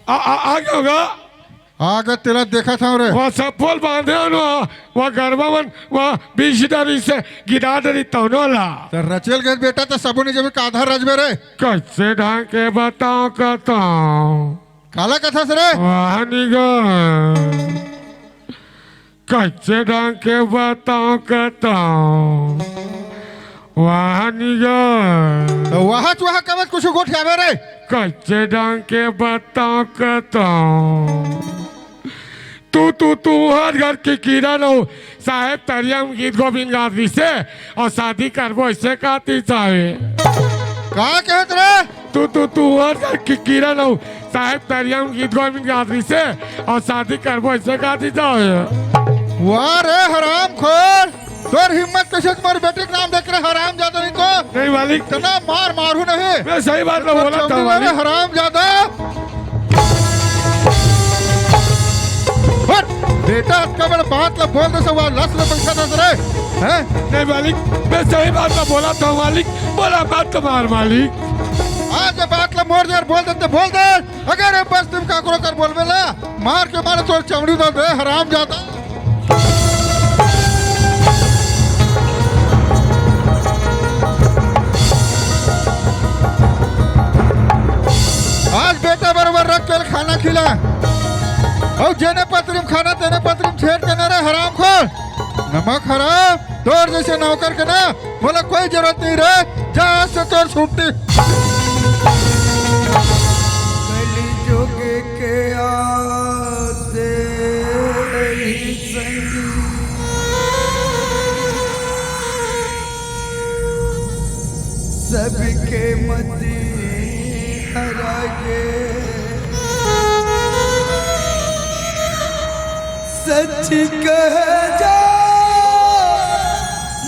आ गया होगा आगे तेरा देखा था रे वहाँ सब पोल बांधे हो ना वहाँ गरबा मन वहाँ बीच दरी से गिरा दरी तौनोला तो रचेल गए बेटा तो सबने जब आधा रजबे रे कैसे ढंग के बताओ काला कथा से रे वहाँ निगो कैसे ढंग के बताओ वहाँ निगो तो वहाँ कमत कुछ गोठिया रे कैसे ढंग के बताओ तू हर घर की कीड़ा लो साहेब तरियम गीत गोविंद गाती से और शादी करबो ऐसे कहती चाहे कहा कहत रे तू हर घर की कीड़ा लो साहेब तरियम गीत गोविंद गाती से और शादी करबो ऐसे कहती चाहे वाह रे हराम खोर तोर हिम्मत कैसे तुम्हारे बेटे के नाम देख रहे हराम ज्यादा नहीं तो नहीं मालिक इतना मारू नहीं मैं सही बात तो बोला था मालिक हराम ज्यादा बेटा कबल बात ला बोल दे सब लस ले पैसा दे रे हैं नहीं मालिक मैं सही बात तो बोला था मालिक बोला बात तुम्हार मालिक आज बात ला मोर यार बोल दे अगर बस तुम का करो कर बोलबे ला मार के मारे तो चमड़ी दे हराम ज्यादा आज बेटा बराबर रख के खाना खिला और जेने पत्रिम खाना तेने पत्रिम छेड़ के न रे हराम खोर नमक हराम तोर जैसे नौकर के ना बोला कोई जरूरत नहीं रे जा से तोर छुट्टी कली जुग के आते ही संगी सबके मती हराए सच कह जा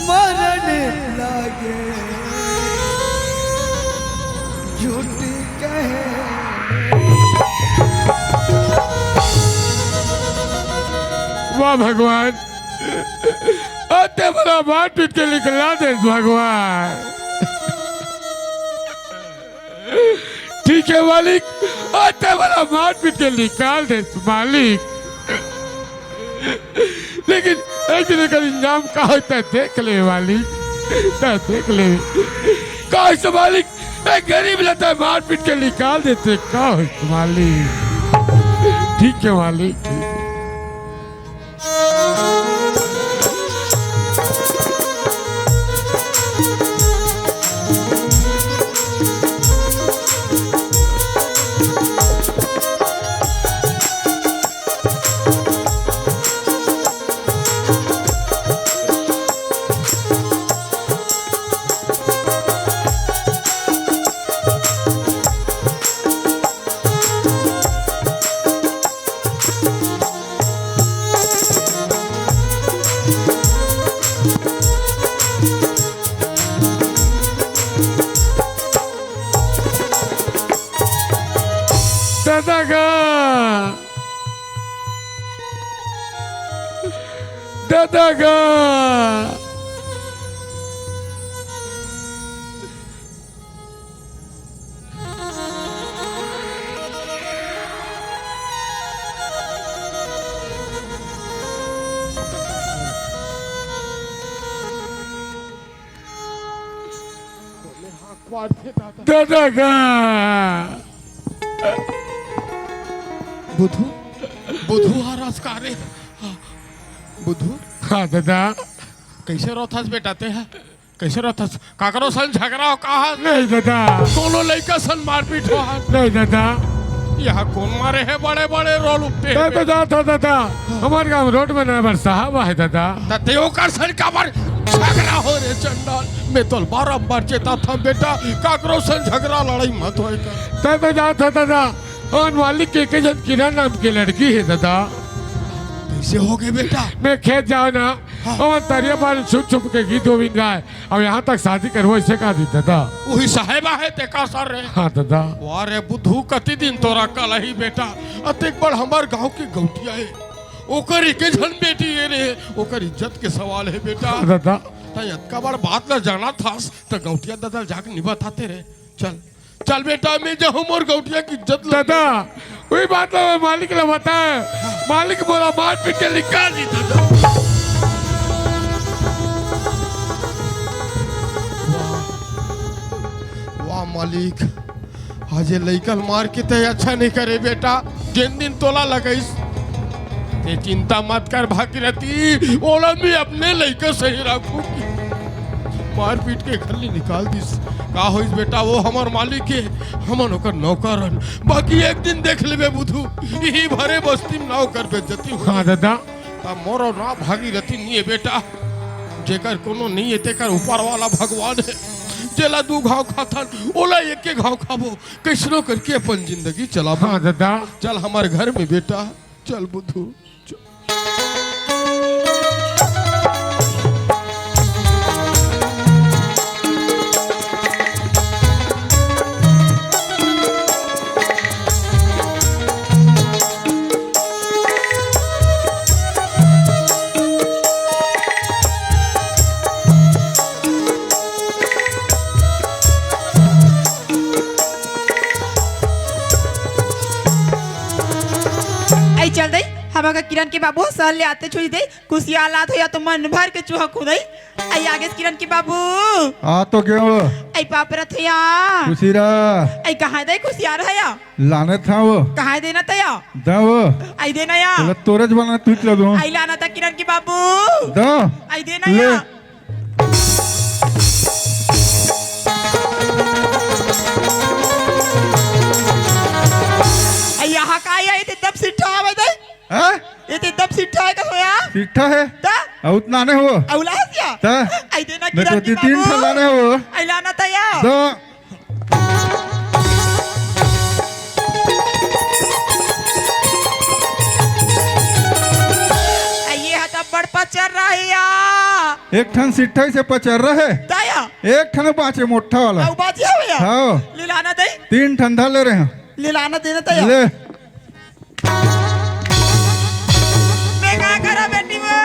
मरने लागे झूठ कहे वाह भगवान अत्ते बड़ा मार पीट के निकला दे भगवान ठीक है मालिक अत्ते बड़ा मार पीट के निकाल दे मालिक लेकिन एक दिन का इंजाम का होता है देख ले मालिक देख ले का से मालिक एक गरीब लगता है मार पीट के निकाल देते का हो मालिक ठीक है मालिक ठीक है दादा बुधू बुधू हरास कारे बुधू हाँ दादा कैसे रोथस बेटा ते है कैसे रोथस काकरो सन झगड़ा हो कहा नहीं दादा दोनों लड़का सन मारपीट हो नहीं दादा यहाँ कौन मारे है बड़े बड़े रोल उठते हैं दादा हमारे गाँव रोड में नंबर साहब है दादा तेओ कर सन का बार झगड़ा हो रे चंडाल मैं तो बार चेता था बेटा काकरो सन झगड़ा लड़ाई मत होएगा दादा और मालिक के जन किरण नाम की लड़की है दादा कैसे हो गए बेटा मैं खेत जाओ ना और तरिया बार छुप के गीत गोविंद गाए और यहाँ तक शादी करवो इसे कहा दी दादा वही साहेबा है ते का सर रे हाँ दादा वारे बुद्धू कति दिन तोरा कल ही बेटा अतेक बड़ हमार गांव की गौटिया है ओकर के जन बेटी है रे ओकर इज्जत के सवाल है बेटा दादा तयत का बड़ बात न जाना था तो गौटिया दादा जाके निभाते रे चल चल बेटा मैं जो मोर गौटिया की इज्जत दादा वही बात है मालिक ने बताया मालिक बोला मार पीट के निकाल दी दादा वाह मालिक आज ये लइकन मार के ते अच्छा नहीं करे बेटा जिन दिन तोला लगाइस ते चिंता मत कर भागीरथी ओला भी अपने लइका सही रखूगी मार पीट के खल्ली निकाल दिस का होइस बेटा वो हमार मालिक है हमन ओकर नौकरन बाकी एक दिन देख लेबे बुधू यही भरे बस्ती में नौकर बेइज्जती हो हाँ दादा अब मोरो ना भागीरथी नहीं है बेटा जेकर कोनो नहीं है तेकर ऊपर वाला भगवान है जेला दू घाव खाथन ओला एक के घाव खाबो कैसनो करके अपन जिंदगी चलाबो हाँ दादा चल हमारे घर में बेटा चल बुधू चल। आई चल दई हमारा किरण के बाबू सहल ले आते छुई दई कुसिया लात हो या तो मन भर के चूहा खुदई आई आगे से किरण के बाबू आ तो क्यों आई पापरत या खुशीरा आई कहाँ दई कुसिया रहा लाने था वो कहाँ देना तया दा वो आई देना या बोला तोरज बना तू चला दो आई लाना था किरण के बाबू दा आई देना ले। या आई यहाँ का आई ते दब सिट्ठा आवे दई हाँ ये ते दब सिट्ठा है का होया सीठा है ता उतना नहीं हो औला हसिया ता आई देना मेरे किरण को के तीन बाबू ठलाने हो आई लाना तया दो ये हता बड़ पचर रहिया एक ठन सिट्ठा से पचर रहे ताया एक ठन पाँचे मोटा वाला औ बाजी होया हाँ लीलाना दई तीन ठंडा ले रहे हैं लीलाना देना तया ले मैं का करा बेटी में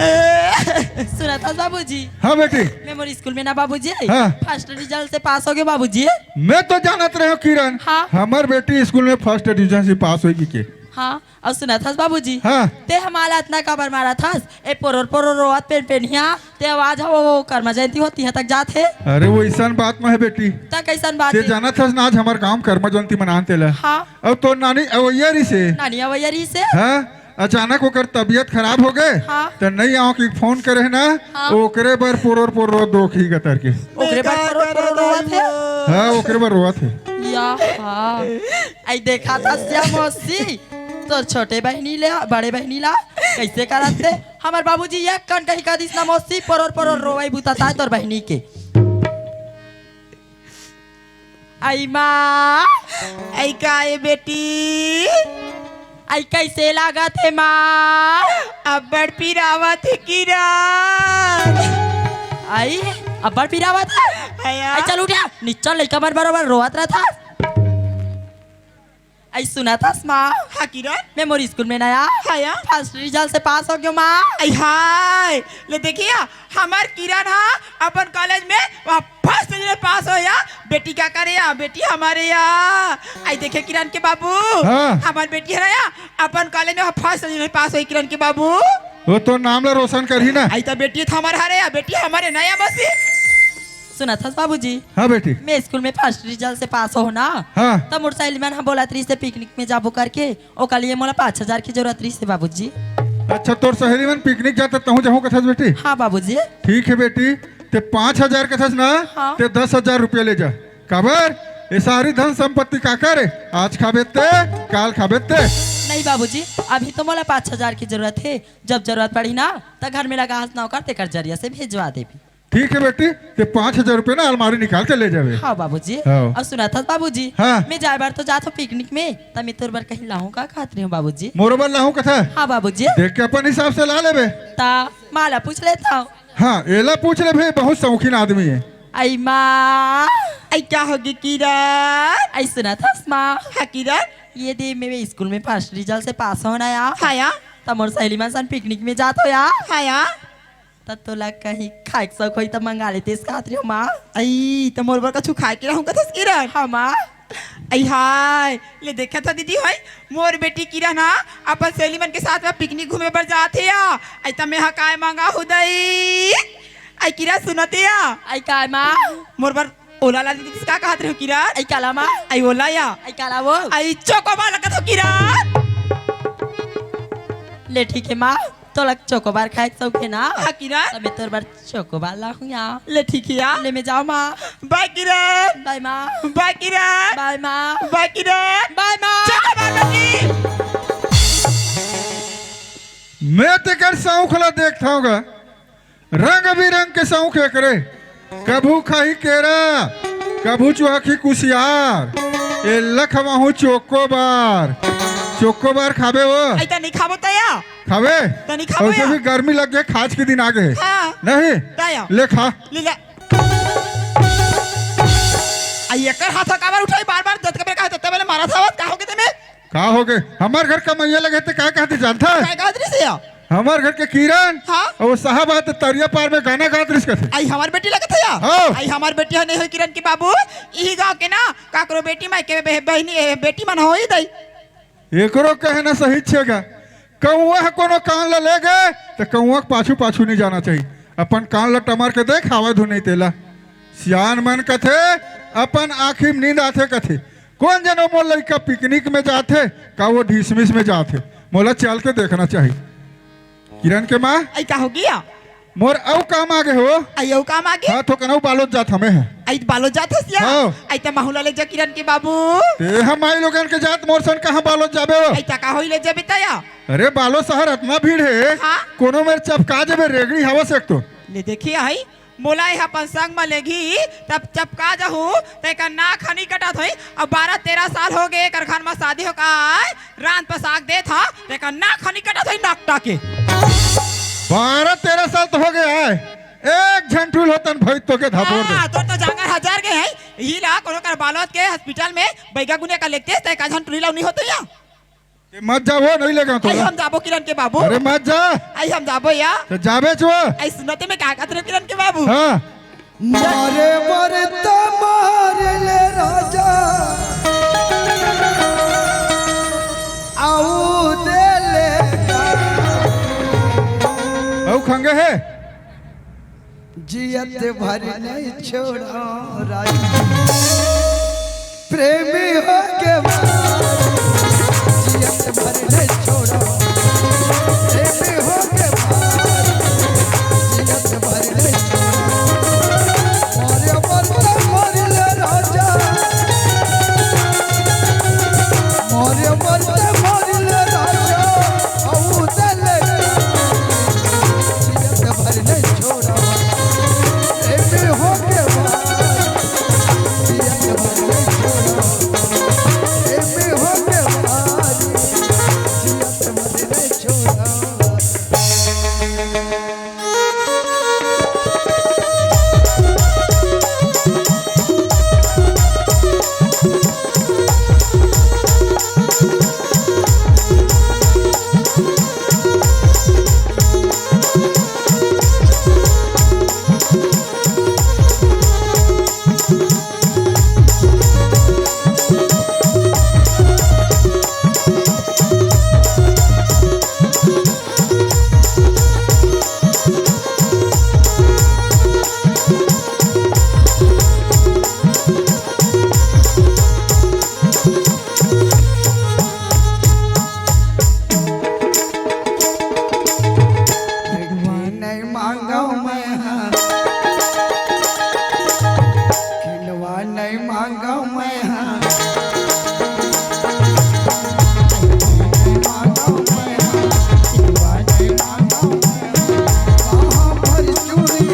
सुना था बाबूजी हाँ बेटी मेमोरी स्कूल में ना बाबूजी हाँ। फर्स्ट रिजल्ट से पास हो गए बाबूजी मैं तो जानत रहे हो किरण हाँ। हमार बेटी स्कूल में फर्स्ट डिवीजन से पास होगी के हाँ और सुना था बाबूजी हाँ। ते हमारा इतना कबर मारा था ए पोरो रोवत पेन पेनिया ते आवाज वो कर्मा जयंती होती है तक जाते अरे वो ऐसा बात में है बेटी ता कैसन बात ते है? जाना था आज हमार गांव कर्मा जयंती मनाते ला हाँ अब तो नानी अवैयारी से नानिया वैयारी से हाँ अचानक होकर तबीयत खराब हो गए हाँ। तो नहीं आओ कि फोन करे ना हाँ। ओकरे बर पोरो दो खी गतर के ओकरे बाद पोरो रोवत है हाँ ओकरे बर रोआ थे या हाँ आई देखा था श्याम मौसी तो छोटे बहनी ले बड़े बहनी ला कैसे करते हमारे बाबूजी एक कन कहीं का दिस ना मौसी परोर रोवाई बुताता है तोर बहनी के आई माँ आई का ये बेटी आई कैसे लागत है माँ अब बड़ पीरावत है किरण आई अब बड़ पिरावत है आया आई चल उठा नीचा लड़का मन बरोबर रोवत रहा था आई सुना था माँ हाँ किरण मेमोरी स्कूल में नया आया फर्स्ट रिजल्ट से पास हो गया माँ आई हाय ले देखिए हमार किरण हा अपन कॉलेज में वहाँ फर्स्ट में पास हो या बेटी क्या करे या बेटी हमारे या आई देखे किरण के बाबू हाँ। हमार बेटी है या अपन कॉलेज में फर्स्ट में पास हुई किरण के बाबू वो तो नाम ला रोशन कर ही ना आई तो बेटी तो हमारे हरे या बेटी हमारे नया बसी सुना था बाबूजी हाँ बेटी मैं स्कूल में फर्स्ट रिजल्ट से पास हो ना हाँ तब मोटरसाइकिल में हम बोला थी से पिकनिक में जाबो करके ओ कल ये मोला 5,000 की जरूरत रही से बाबूजी अच्छा तोर सहेली मन पिकनिक जाता तहु जाहू कथस बेटी हाँ बाबूजी ठीक है बेटी ते 5,000 कथस ना हाँ। ते 10,000 रुपया ले जा काबर ये सारी धन संपत्ति का करे आज खाबे ते काल खाबे ते नहीं बाबूजी अभी तो मोला 5,000 की जरूरत है जब जरूरत पड़ी ना तो घर में लगा हाथ नौकर तेकर जरिया से भेजवा देवी ठीक है बेटी ते 5,000 रुपया ना अलमारी निकाल के ले जावे हाँ बाबूजी हाँ। और सुना था बाबूजी हाँ। मैं जाए बार तो जाता हूँ पिकनिक में तब मैं तोर बार कहीं लाऊं का खात रही हूँ बाबूजी मोरोबर लाहू कथा हाँ बाबूजी देख के अपन हिसाब से ला लेबे ता माला पूछ लेता हूँ हाँ एला पूछ ले भाई बहुत शौकीन आदमी है आई माँ आई क्या होगी किरण आई सुना था माँ हाँ किरण ये दे मेरे स्कूल में फर्स्ट रिजल्ट से पास होना यार हाँ या तब मोर सहेली मन सन पिकनिक में जात हो यार हाँ या त तोला कहीं खाए के शौक होई त मंगा लेते इस खातिर माँ आई तो मोर बर कछु खाए के रहूं कथस किरण हाँ माँ आई हाय ले देखा था दीदी होय मोर बेटी किरण हा अपन सहेली मन के साथ में पिकनिक घूमे पर जाते या आई त मैं हा काय मांगा हुदई आई किरण सुनते या आई का माँ मोर बर ओला ला दीदी का कहत रहो किरण आई काला माँ आई ओला या आई काला वो आई चोकोबार लगत हो किरण ले ठीक है माँ तोला चोकोबार खाए के शौक है ना हाँ किरण तब मैं तोर बार चोकोबार लाऊं यहाँ ले ठीक है या ले मैं जाऊँ माँ बाय किरण बाय माँ बाय किरण बाय माँ बाय किरण बाय माँ चोकोबार बेटी मैं तेकर सौखला देखता हूँ रंग बिरंग के सौख एकरे कभू खाही केरा कभू चुहाखी कुसियार ए लखवाहू चोकोबार खाबे वो आई त नहीं खाबो तया खाबे तो नहीं खाबो वैसे या? भी गर्मी लग गए खाज के दिन आ गए हाँ नहीं दया ले खा ले ले आई एकर हाथ काबर उठाई बार-बार दत के कहा तब पहले मारा था का हो के तमे का हो गए हमार घर का मैया लगे थे क्या कहते जानता है काय कहत रही से या हमार घर के किरण हाँ? और वो साहब आते तरिया पार में गाना गात रही थे आई हमार बेटी लगत है या हाँ। आई हमार बेटी है नहीं होई किरण के बाबू ई गांव के ना काकरो बेटी माई के बहनी बेटी मन होई दई एकरो कहना सही छेगा कौआ कोनो कान ला ले गए तो कौआ के पाछू पाछू नहीं जाना चाहिए अपन कान ला टमार के देख हवा धु नहीं तेला सियान मन कथे अपन आँखी में नींद आथे कथे कौन जनो मोल लड़का पिकनिक में जाते का वो ढीसमिस में जाते मोला चल के देखना चाहिए किरण के माँ आई का हो गया मोर औ काम आगे हो आई ओ काम आगे हाँ तो कनौ बालोत जात हमें है आई बालो जात हस या हाँ। आई त माहुला ले जा किरण के बाबू ते हम आई लोगन के जात मोर सन कहाँ बालोत जाबे हो आई त का होई ले जबे तया अरे बालो शहर इतना भीड़ है हाँ। कोनो मेरे चपका जबे रेगड़ी हवा से एक तो ले देखिए आई मोला यहाँ अपन संग में लेगी तब चपका जाहू तेका नाक हनी कटत होई अब 12-13 साल हो गए कर घर में शादी हो का रात पर साग दे था तेका नाक हनी कटत होई नाक टाके 12-13 साल तो हो गया है एक झंटुल होतन भई तो के धपोर दे तो जांगर हजार के है ही ला कोनो कर बालोत के हॉस्पिटल में बैगा गुने का लेते ते का झन टुरीला नहीं होते या ते मत जाओ नहीं लेगा तो आई हम जाबो किरण के बाबू अरे मत जा आई हम जाबो या तो जाबे छो आई सुनते में का कहत रहे किरण के बाबू हाँ मारे मरता मारे ले राजा आओ दे ले औ खंगे है जियत भर नहीं छोड़ा राजा प्रेमी हो के जियत भर नहीं छोड़ा प्रेमी हो के जियत भर नहीं छोड़ा मारे मरता मारे ले राजा मारे मरता मारे ले राजा आओ दे ले जियत भर नहीं छोड़ा प्रेमी हो के जियत भर नहीं छोड़ा प्रेमी हो के जियत भर नहीं छोड़ा नहीं मांगा मैं खिलवा नहीं मांगा मैं मांगा मैं खिलवा नहीं मांगा मैं भर चूड़ी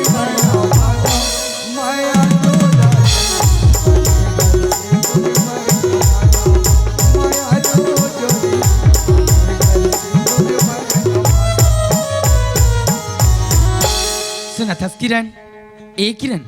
सुना था किरण ए किरण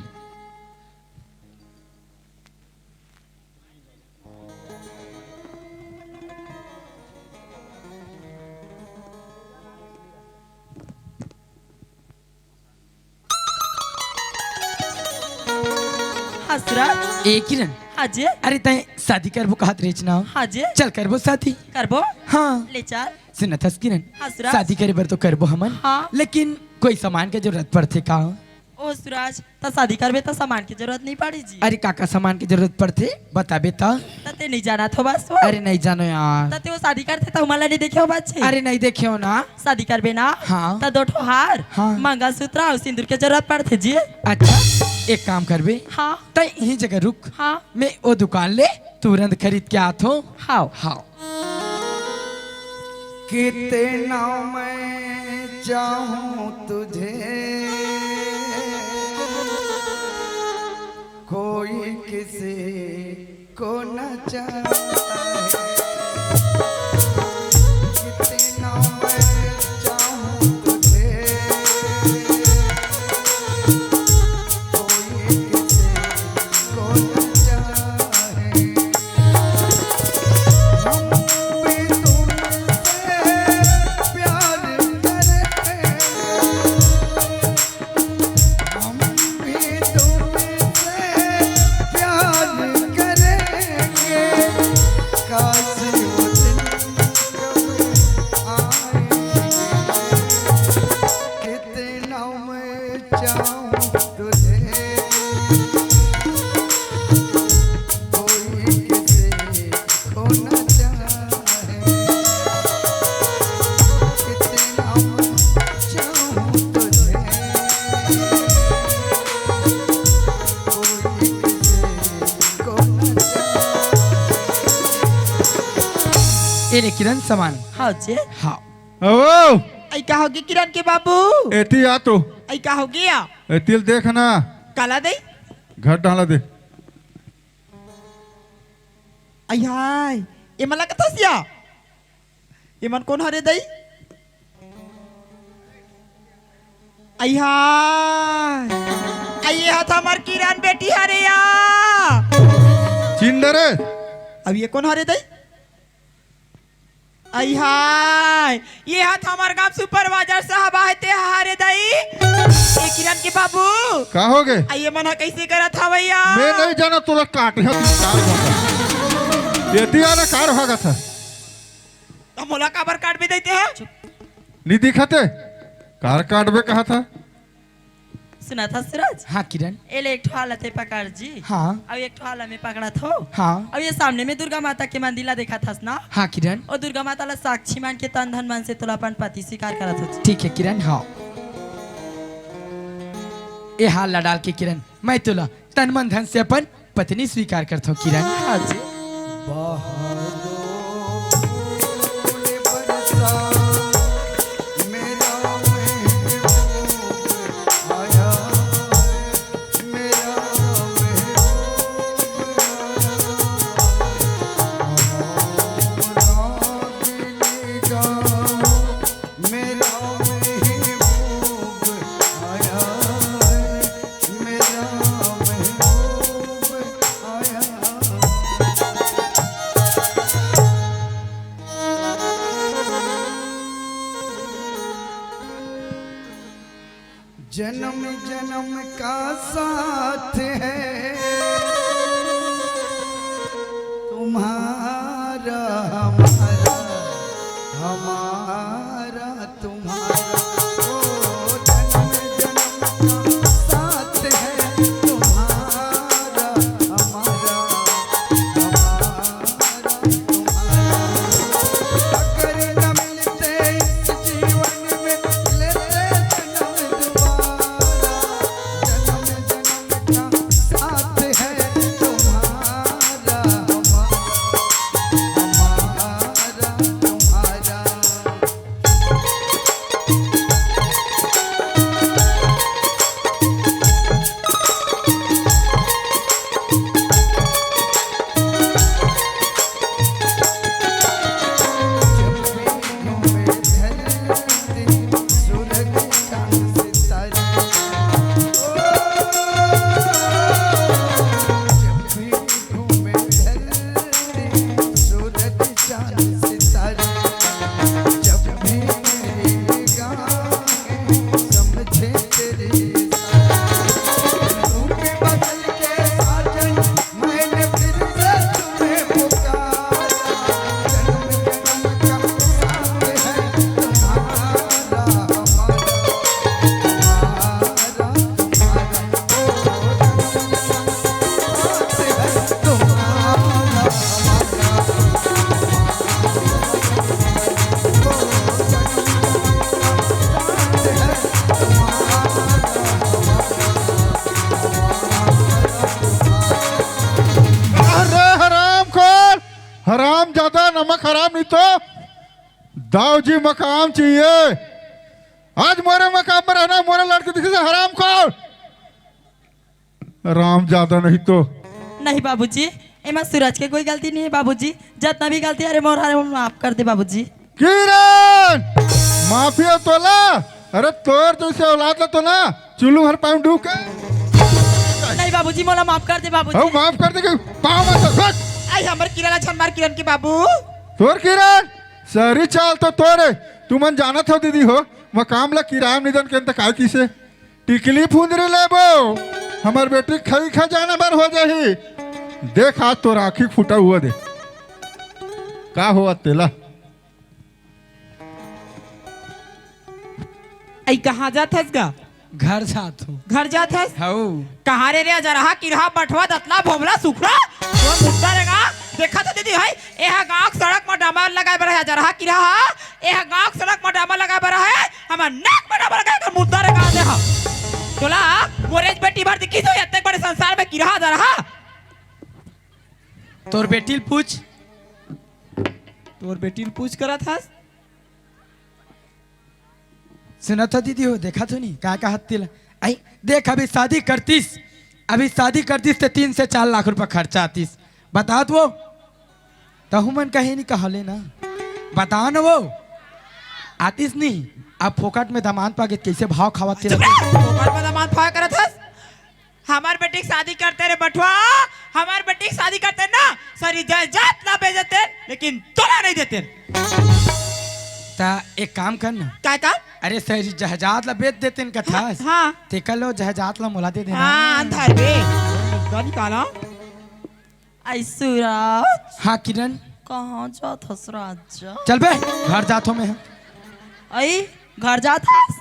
हाँ सूरज। ए किरण हाँ जी। अरे तय शादी करबो कहत रेच ना हाँ जी। चल करबो शादी। करबो। हाँ ले चल। सुनथस किरण हाँ सूरज। शादी करे बर तो करबो हमन। हाँ। लेकिन कोई सामान के जरूरत पड़थे का? ओ सूरज तो शादी करबे तो सामान की जरूरत नहीं पड़ी जी। अरे काका सामान की जरूरत पड़थे बताबे तो। तते नहीं जाना थो बस। अरे नहीं जानो यार। तते वो शादी करते तो हमारा नहीं देखे हो बच्चे। अरे नहीं देखे हो ना। शादी करबे ना। हाँ। तो 2 ठो हार हाँ। मंगलसूत्र और सिंदूर के जरूरत पड़ते जी। अच्छा एक काम करबे हाँ। तय यही जगह रुक। हाँ। मैं वो दुकान ले तुरंत खरीद के आतो। हाँ। हाँ कितना मैं चाहूं तुझे कोई किसी को न चाहता है। कितना मैं चाहूं तुझे कोई किसी को न चाहे। हम भी तुमसे प्यार करेंगे। हम भी तुमसे प्यार करेंगे। काश वो दिन कभी आएंगे। कितना मैं चाहूं तुझे कोई किसी को न चाहे। कितना मैं चाहूं तुझे कोई किसी को न चाहे। ये ले किरण सामान। हाँ जी। हाँ ओ आई का होगी किरण के बाबू? एती आ तू आई का हो गया? तिल देखना काला दई? घर डाला दे। आई हाय ये मला कथसिया? ये मन कौन हरे दई? आई हाय आई ये हाथ हमार किरण बेटी हरे या। चिंदरे अब ये कौन हरे दई? आई हाय ये हाथ हमार गांव सुपरवाइजर साहब आए थे हरे दई। ये किरण के बाबू का हो गए? आई ये मन कैसे करत हवैया? मैं नहीं जाना तुला काट है कार भागा। एती आना कार भागा था। तो मोला काबर काट भी देते हैं? नहीं दिखाते कार काट में कहा था। सुना था सूरज। हाँ किरण। एले एक ठो हालत है पकड़ जी। हाँ अब एक ठो हालत में पकड़ा थो। हाँ अब ये सामने में दुर्गा माता के मंदिर देखा था ना। हाँ किरण और दुर्गा माता ला साक्षी मान के तन धन मन से तुला अपन पति स्वीकार करा था। ठीक है किरण। हाँ ये हाल ला डाल के किरण मैं तुला तन मन धन से अपन पत्नी स्वीकार करता हूँ किरण। हाँ जी। जन्म जन्म का साथ है तुम्हारा हमारा हमारा तुम्हारा। ओ जन्म जन्म का साथ है तुम्हारा हमारा हमारा तुम्हारा। अगर न मिलते इस जीवन में लेते जन्म दोबारा। जन्म जन्म का साथ है तुम्हारा हमारा तुम्हारा। हराम ज्यादा नमक हराम नहीं तो दाऊ जी मकाम चाहिए। आज मोरे मकाम पर रहना, मोरे लड़के दिखे से हराम खोर। हराम ज्यादा नहीं तो नहीं बाबूजी, एमा सूरज के कोई गलती नहीं है बाबूजी। जितना भी गलती अरे मोर हारे माफ कर दे बाबूजी। किरण माफिया तोला, अरे तोर जैसे औलाद ला तो ना चुलू हर पाँव डूब के। नहीं बाबूजी, मोला माफ कर दे बाबूजी। ओ माफ कर दे के पाँव मत रख। आई हमर किरण छन मार किरण की बाबू। तोर किरण सारी चाल तो तोरे, तू मन जानत हो दीदी हो मकाम ला किराम निधन के अंत काय किसे टिकली फुंदरी लेबो हमार बेटी खई खा जाना बार हो जाही। देख आज तो राखी फूटा हुआ दे का हुआ तेला। आई कहाँ जात हस गा? घर साथ हूँ। घर जात हस? हाउ कहाँ रे रे जरहा किरहा बटवा दतला भोमला सुखड़ा वो मुद्दा रेगा। देखा तो दीदी है एहा गांव सड़क में डामर लगाए बर है जरहा किरहा एहा गांव सड़क में डामर लगाए बर है हमर नाक में डामर लगाए कर मुद्दा रेगा दे हा तोला मोरेज बेटी भर दिखी तो इतने बड़े संसार में किरहा जरहा। तोर बेटी पूछ। तोर बेटी पूछ करत हस? सुना था दीदी हो, देखा तो नहीं क्या कहा तिल। आई देख अभी शादी करतीस, अभी शादी करतीस तो 3 से 4 लाख रुपए खर्चा आतीस। बता वो तहु मन कहे नहीं कहा लेना बता न वो आतीस नहीं। अब फोकट में दामान पागे कैसे भाव खावाते रहते। फोकट में दामान फाय करत हस? हमार बेटी की शादी करते रे बटवा, हमार बेटी की शादी करते ना सारी जात ला बेचते लेकिन तोला नहीं देते। ता एक काम करना, क्या काम? अरे सही जहाजात ला बेच देते इनका था। हाँ ते कर लो जहाजात ला मुला दे देना। हाँ अंधार बे मुद्दा निकाला। आई सूरज हाँ किरण कहाँ जात हस राजा? चल बे घर जातो में। आई घर जात हस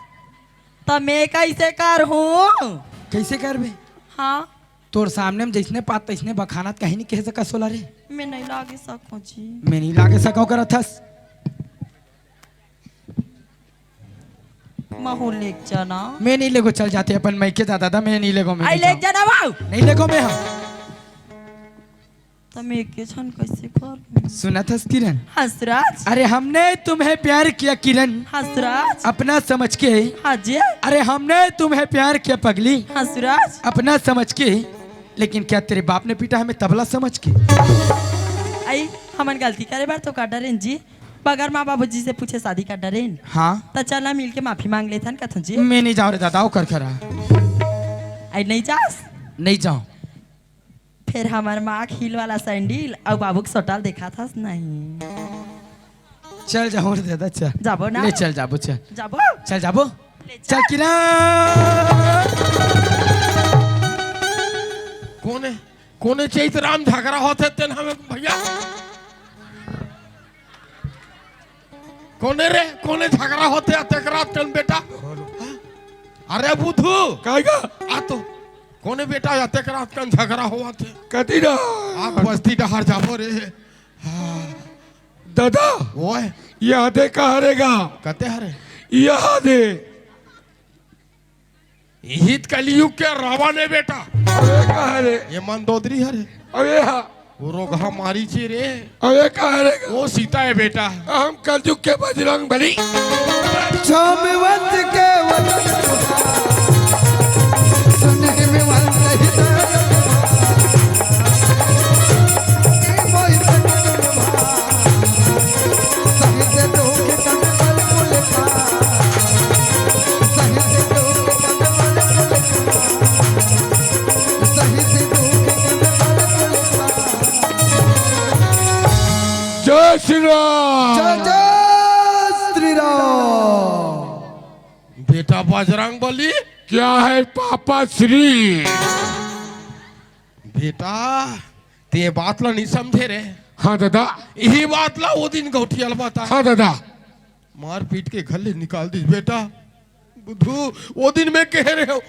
तो मैं कैसे कर हूँ? कैसे कर बे? हाँ तोर सामने में जैसने पात तैसने बखानत कहीं नहीं कह सका सोला रे। मैं नहीं लागे सकूँ जी। मैं नहीं लागे सको करत हस। महू लेक जाना। मैं नहीं लेगो चल जाते अपन मैं के दादा था मैं नहीं लेगो। मैं आई नहीं लेक जाना बाऊ। जाऊँ। नहीं लेगो मैं हम। तो मैं के छन कैसे कर? सुना था किरण? हसराज अरे हमने तुम्हें प्यार किया किरण हसराज। अपना समझ के। हाँ जी अरे हमने तुम्हें प्यार किया पगली हसराज। अपना समझ के, लेकिन क्या तेरे बाप ने पीटा हमें तबला समझ के? आई हमन गलती करे बार तो का डरेन जी, बगैर माँ बाबू जी से पूछे शादी का डरेन। हाँ तो चलना मिल के माफी मांग लेथन कथन जी। मैं नहीं जाऊँ रे दादा कर खरा। आई नहीं जास? नहीं जाऊँ। फिर हमार माँ खील वाला सैंडल और बाबू के सोटाल देखा था नहीं? चल जाओ रे दादा चल। जाबो ना? ले चल जाबो चल। जाबो चल जाबो ले चल किरण। कोने चैत राम झगड़ा होते तेन हमें भैया कोने झगड़ा होते तेकरा तेन बेटा। अरे बुधू काहेगा आ तो कोने बेटा या तेकरा तेन झगड़ा हुआ थे कती ना आप बस्ती डहार जाबो रे। दादा ओए याद है कहाँ रहेगा? कते हरे याद है हित कलयुग के रावण है बेटा। अरे कहाँ रे? ये मंदोदरी हरे अरे हाँ वो रोगा मारी ची रे अरे कहाँ रहेगा? वो सीता है बेटा। हम कलयुग के बजरंग बली। सोमवंत के सुनने में जय श्री राम। श्री राम। बेटा बजरंग बली क्या है पापा श्री? बेटा ते बात ला नहीं समझे रे। हाँ दादा। यही बात ला वो दिन गौठियल बता हाँ दादा। मार पीट के घर ले निकाल दी बेटा। बुद्धू वो दिन में कह रहे हो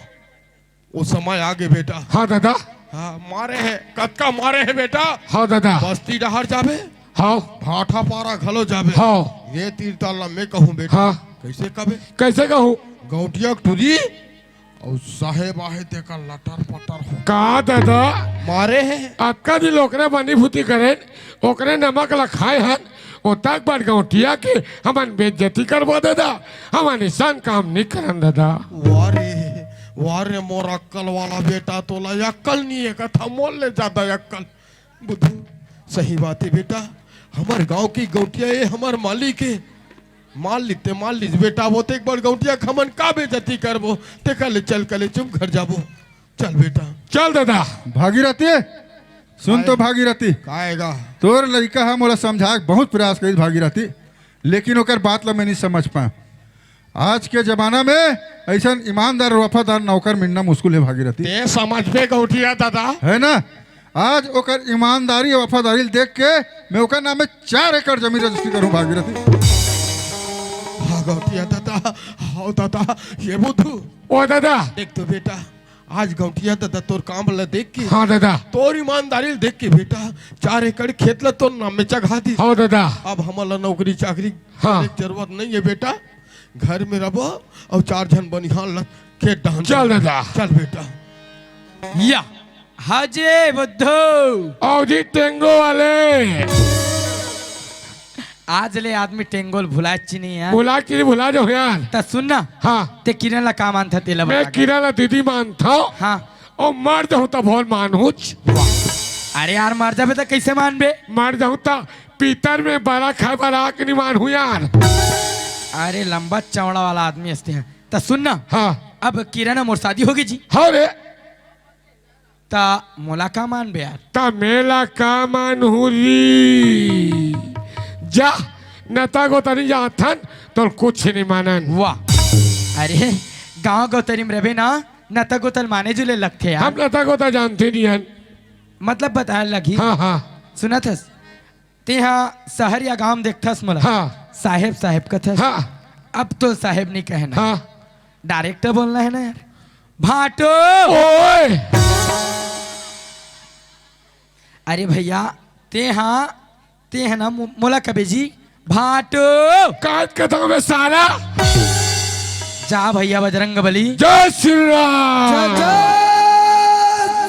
वो समय आगे बेटा। हाँ दादा। हाँ मारे है कतका मारे है बेटा। हाँ दादा। बस्ती डहार जाबे हाँ भाठा पारा घलो जाबे। हाँ ये तीर ताला मैं कहूँ बेटा। हाँ कैसे कबे कैसे कहूँ? गौटिया टूरी और साहेब आहे देखा लटर पटर हो का दादा मारे हैं आपका दिल ओकरे बनी भूती करे ओकरे नमक लखाए हन ओ तक बार गौटिया के हमन बेइज्जती करबो दादा हमन निशान काम नहीं करन दादा। वारे मोर अक्कल वाला बेटा तोला अक्कल नहीं है कथा मोल ले ज्यादा अक्कल बुद्धू सही बात है बेटा हमार गांव की गौटिया ये हमार मालिक है मान लीज बेटा वो तो एक बार गौटिया खमन का बेइज्जती करबो ते कल चल कले चुप घर जाबो चल बेटा चल दादा। भागीरथी सुन तो भागीरथी काएगा तोर लड़का है मोला समझा बहुत प्रयास करी भागीरथी लेकिन ओकर बात ला मैं नहीं समझ पा। आज के जमाना में ऐसा ईमानदार वफादार नौकर मिलना मुश्किल है भागीरथी ते समझ पे गौटिया दादा है ना। आज ओकर ईमानदारी और वफादारी देख के मैं ओकर नाम में 4 एकड़ जमीन रजिस्ट्री करूं भागीरथी। हाँ गौटिया दादा हाँ दादा ये बुद्धू ओ दादा देख तो बेटा आज गौटिया दादा तोर काम वाला देख के हाँ दादा तोर ईमानदारी देख के बेटा 4 एकड़ खेत ला तोर नाम में चढ़ा दी हाँ दादा अब हमारा नौकरी चाकरी हाँ। की जरूरत नहीं है बेटा घर में रहो और 4 जन बनिहान ला खेत डाल चल दादा चल बेटा या हाजे बुद्धू और जी टेंगो वाले आज ले आदमी टेंगोल भुला नहीं है बुला के भुला जाओ यार। तो सुन ना हाँ ते किरण ला काम आन था तेला मैं बता के। किराना दीदी मानता हूँ हाँ और मर जाऊँ तो बहुत मानूच अरे यार मर जाबे तो कैसे मान बे मर जाऊँ तो पीतर में बड़ा खाए बड़ा के नहीं मानू यार। अरे लंबा चौड़ा वाला आदमी हंसते हैं तो सुन ना हाँ अब किरण मोर शादी होगी जी हाँ रे ता मोला का मान बे यार ता मेला का मानूरी जा नता को तनी जाथन तो कुछ नहीं मानन। वाह अरे गांव गौतरी में रहे ना नता गोतल माने जुले लगते यार हम नता को तो जानते नहीं हैं। मतलब बताए लगी हाँ हाँ सुना थस ते यहाँ शहर या गांव देखथस मोला हाँ साहेब साहेब का था हाँ अब तो साहेब नहीं कहना हाँ डायरेक्टर बोलना है ना यार भाटो ओए अरे भैया ते है ना मोला कबे जी भाटो काट के तो में सारा जा भैया बजरंग बली जय श्री राम।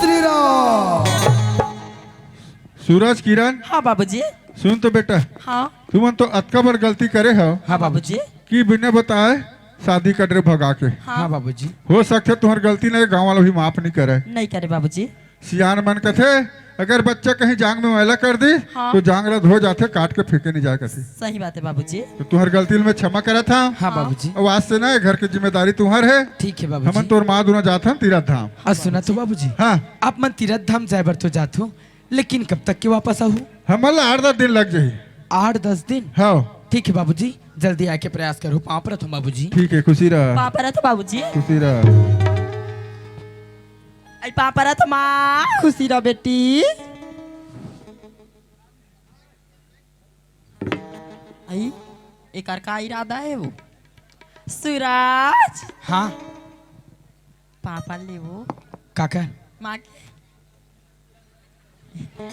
श्री राम। सूरज किरण हाँ बाबूजी सुन तो बेटा हाँ तुम तो अतका बार गलती करे हो हाँ बाबूजी कि बिना बताए शादी कर रे भगा के हाँ बाबूजी हो सकते तुम्हारी गलती नहीं गांव वाला भी माफ नहीं करे नहीं करे बाबूजी सियान मन कथे अगर बच्चा कहीं जांग में मैला कर दी हाँ। तो जांग रद हो जाते काट के फेंके नहीं जाए कथी सही बात है बाबूजी तो तुम्हारी गलती में क्षमा करा था हाँ बाबूजी और आज से ना घर की जिम्मेदारी तुम्हार है ठीक है हमन बाबूजी तोर माँ दुना जाता तीरथ धाम और सुना तो बाबूजी हाँ आप मन तीरथ धाम जाए तो जात हो लेकिन कब तक के वापस आहू हमन ला 8-10 दिन लग जाही 8-10 दिन हाँ ठीक है बाबूजी जल्दी आके प्रयास करो पाँव पर तुम बाबूजी ठीक है खुशी रह पापा रहा तो बाबूजी खुशी रह आई पापा रहा तो माँ खुशी रहो बेटी आई एक का इरादा है वो सूरज हाँ पापा ले वो काका माँ के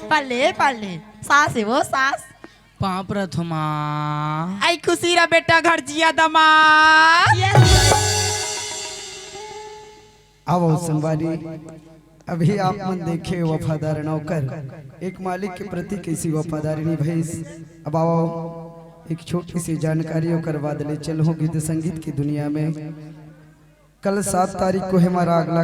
पल्ले पल्ले सास है वो सास पाँव पर तुम आई खुशी रा बेटा घर जिया दमा अब संवारी अभी आप मन देखे वफादार नौकर एक मालिक के प्रति कैसी वफादारी निभाई। अब आओ एक छोटी सी जानकारी करवा दे चल हो गीत संगीत की दुनिया में। कल 7 तारीख को है हमारा अगला